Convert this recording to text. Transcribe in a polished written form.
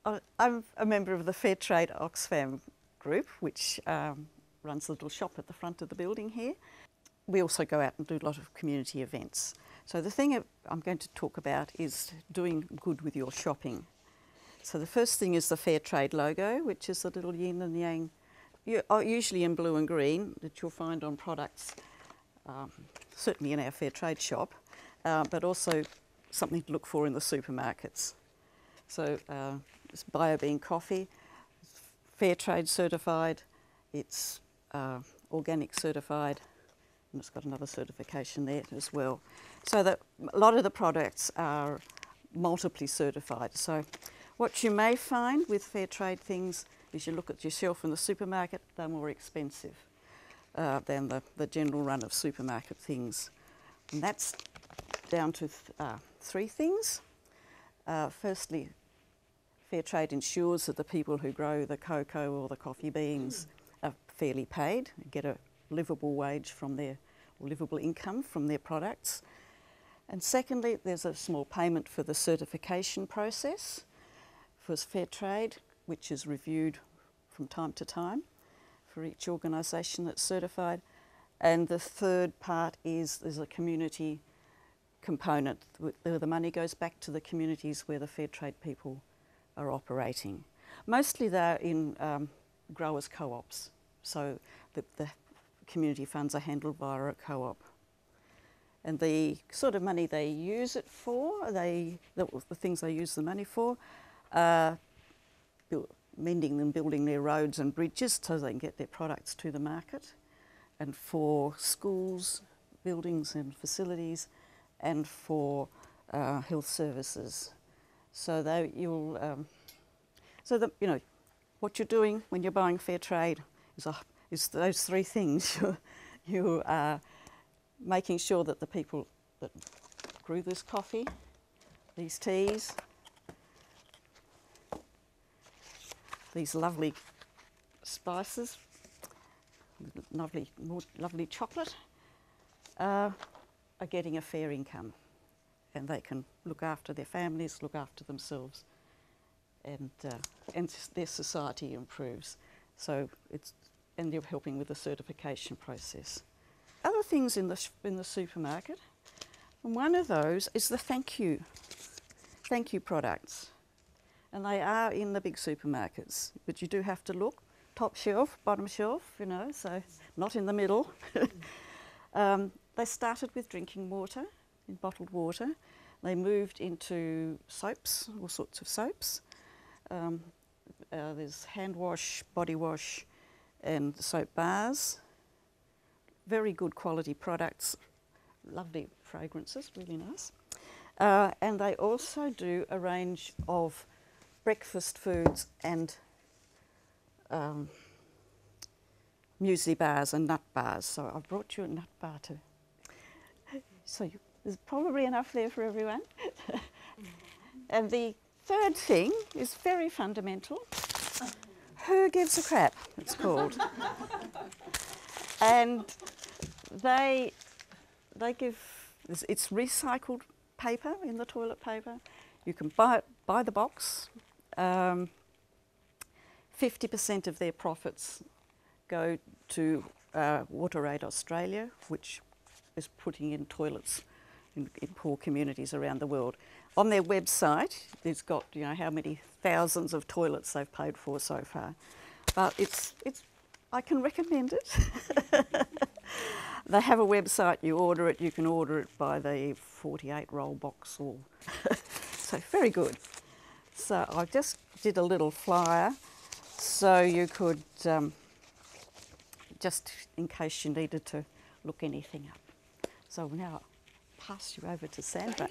I'm a member of the Fair Trade Oxfam group, which runs a little shop at the front of the building here. We also go out and do a lot of community events. So the thing I'm going to talk about is doing good with your shopping. So the first thing is the Fair Trade logo, which is the little yin and yang, usually in blue and green, that you'll find on products, certainly in our Fair Trade shop, but also something to look for in the supermarkets. So it's BioBean coffee, it's Fair Trade certified, it's organic certified, and it's got another certification there as well. So that a lot of the products are multiply certified. So what you may find with Fair Trade things is you look at your shelf in the supermarket, they're more expensive than the general run of supermarket things. And that's down to three things. Firstly, Fair Trade ensures that the people who grow the cocoa or the coffee beans are fairly paid, get a livable wage from their, or livable income from their products. And secondly, there's a small payment for the certification process for Fair Trade, which is reviewed from time to time for each organisation that's certified. And the third part is there's a community component. The money goes back to the communities where the Fair Trade people are operating. Mostly they're in growers' co-ops, so the community funds are handled via a co-op. And the sort of money they use it for, the things they use the money for, mending and building their roads and bridges so they can get their products to the market, and for schools, buildings and facilities, and for health services. So that you'll, you know, what you're doing when you're buying Fair Trade is those three things. You are making sure that the people that grew this coffee, these teas, these lovely spices, lovely chocolate, are getting a fair income, and they can look after their families, look after themselves, and their society improves. So and you're helping with the certification process. Other things in the supermarket, and one of those is the thank you products, and they are in the big supermarkets, but you do have to look top shelf, bottom shelf, you know, so not in the middle. They started with drinking water, in bottled water. They moved into soaps, all sorts of soaps. There's hand wash, body wash, and soap bars. Very good quality products, lovely fragrances, really nice. And they also do a range of breakfast foods and muesli bars and nut bars. So I've brought you a nut bar too. So there's probably enough there for everyone. And the third thing is very fundamental. Who gives a crap, it's called. And they give, it's recycled paper in the toilet paper. You can buy the box. 50% of their profits go to WaterAid Australia, which is putting in toilets in poor communities around the world. On their website, it's got, you know, how many thousands of toilets they've paid for so far. But I can recommend it. They have a website, you order it, you can order it by the 48 roll box, or so very good. So I just did a little flyer so you could, just in case you needed to look anything up. So now I'll pass you over to Sandra.